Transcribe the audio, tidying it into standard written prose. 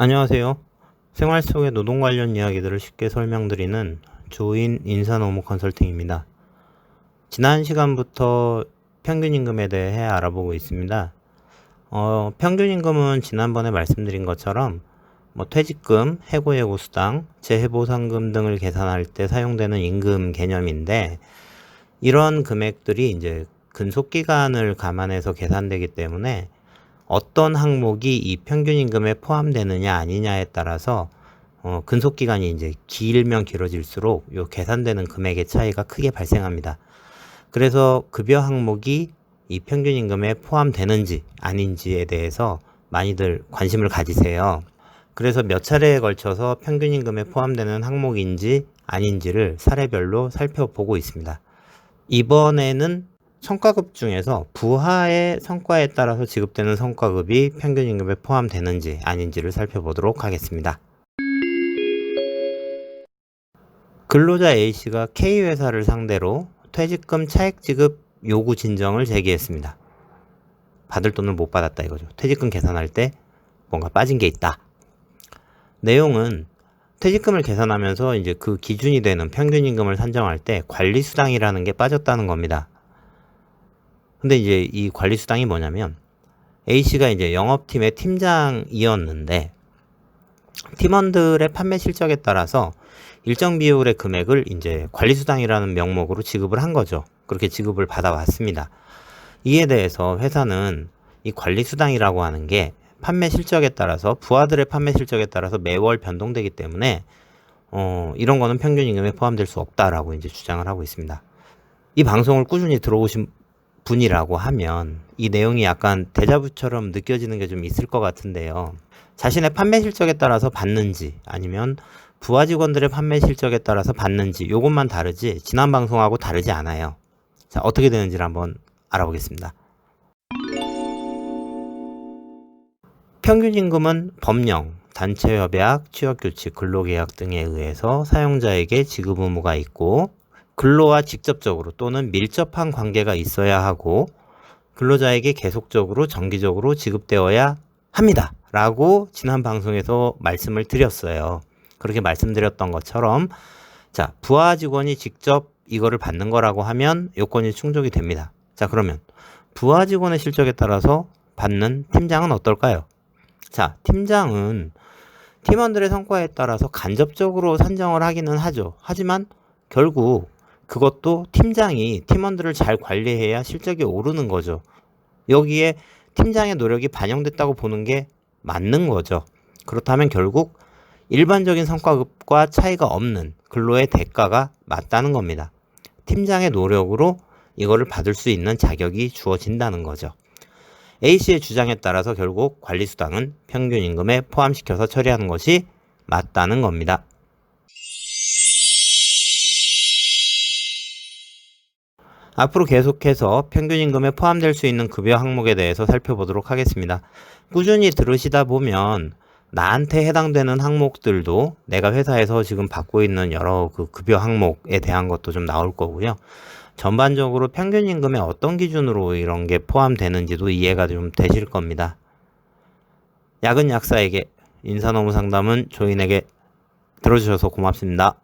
안녕하세요. 생활 속의 노동 관련 이야기들을 쉽게 설명드리는 조인 인사노무 컨설팅입니다. 지난 시간부터 평균임금에 대해 알아보고 있습니다. 평균임금은 지난번에 말씀드린 것처럼 퇴직금, 해고예고수당, 재해보상금 등을 계산할 때 사용되는 임금 개념인데, 이런 금액들이 이제 근속기간을 감안해서 계산되기 때문에 어떤 항목이 이 평균임금에 포함되느냐 아니냐에 따라서 근속기간이 이제 길면 길어질수록 요 계산되는 금액의 차이가 크게 발생합니다. 그래서 급여 항목이 이 평균임금에 포함되는지 아닌지에 대해서 많이들 관심을 가지세요. 그래서 몇 차례에 걸쳐서 평균임금에 포함되는 항목인지 아닌지를 사례별로 살펴보고 있습니다. 이번에는 성과급 중에서 부하의 성과에 따라서 지급되는 성과급이 평균임금에 포함되는지 아닌지를 살펴보도록 하겠습니다. 근로자 A씨가 K회사를 상대로 퇴직금 차액 지급 요구 진정을 제기했습니다. 받을 돈을 못 받았다 이거죠. 퇴직금 계산할 때 뭔가 빠진 게 있다. 내용은 퇴직금을 계산하면서 이제 그 기준이 되는 평균임금을 산정할 때 관리수당이라는 게 빠졌다는 겁니다. 근데 이제 이 관리수당이 뭐냐면 A씨가 이제 영업팀의 팀장이었는데 팀원들의 판매 실적에 따라서 일정 비율의 금액을 이제 관리수당이라는 명목으로 지급을 한 거죠. 그렇게 지급을 받아왔습니다. 이에 대해서 회사는 이 관리수당이라고 하는 게 판매 실적에 따라서 부하들의 판매 실적에 따라서 매월 변동되기 때문에 이런 거는 평균임금에 포함될 수 없다라고 이제 주장을 하고 있습니다. 이 방송을 꾸준히 들어오신 분이라고 하면 이 내용이 약간 데자부처럼 느껴지는 게 좀 있을 것 같은데요. 자신의 판매 실적에 따라서 받는지 아니면 부하 직원들의 판매 실적에 따라서 받는지 요것만 다르지 지난 방송하고 다르지 않아요. 자, 어떻게 되는지를 한번 알아보겠습니다. 평균임금은 법령, 단체협약, 취업규칙, 근로계약 등에 의해서 사용자에게 지급 의무가 있고 근로와 직접적으로 또는 밀접한 관계가 있어야 하고 근로자에게 계속적으로 정기적으로 지급되어야 합니다. 라고 지난 방송에서 말씀을 드렸어요. 그렇게 말씀드렸던 것처럼 자, 부하 직원이 직접 이거를 받는 거라고 하면 요건이 충족이 됩니다. 자, 그러면 부하 직원의 실적에 따라서 받는 팀장은 어떨까요? 자, 팀장은 팀원들의 성과에 따라서 간접적으로 산정을 하기는 하죠. 하지만 결국 그것도 팀장이 팀원들을 잘 관리해야 실적이 오르는 거죠. 여기에 팀장의 노력이 반영됐다고 보는 게 맞는 거죠. 그렇다면 결국 일반적인 성과급과 차이가 없는 근로의 대가가 맞다는 겁니다. 팀장의 노력으로 이거를 받을 수 있는 자격이 주어진다는 거죠. A씨의 주장에 따라서 결국 관리수당은 평균임금에 포함시켜서 처리하는 것이 맞다는 겁니다. 앞으로 계속해서 평균임금에 포함될 수 있는 급여 항목에 대해서 살펴보도록 하겠습니다. 꾸준히 들으시다 보면 나한테 해당되는 항목들도 내가 회사에서 지금 받고 있는 여러 그 급여 항목에 대한 것도 좀 나올 거고요. 전반적으로 평균임금에 어떤 기준으로 이런 게 포함되는지도 이해가 좀 되실 겁니다. 약은 약사에게, 인사노무 상담은 조인에게 들어주셔서 고맙습니다.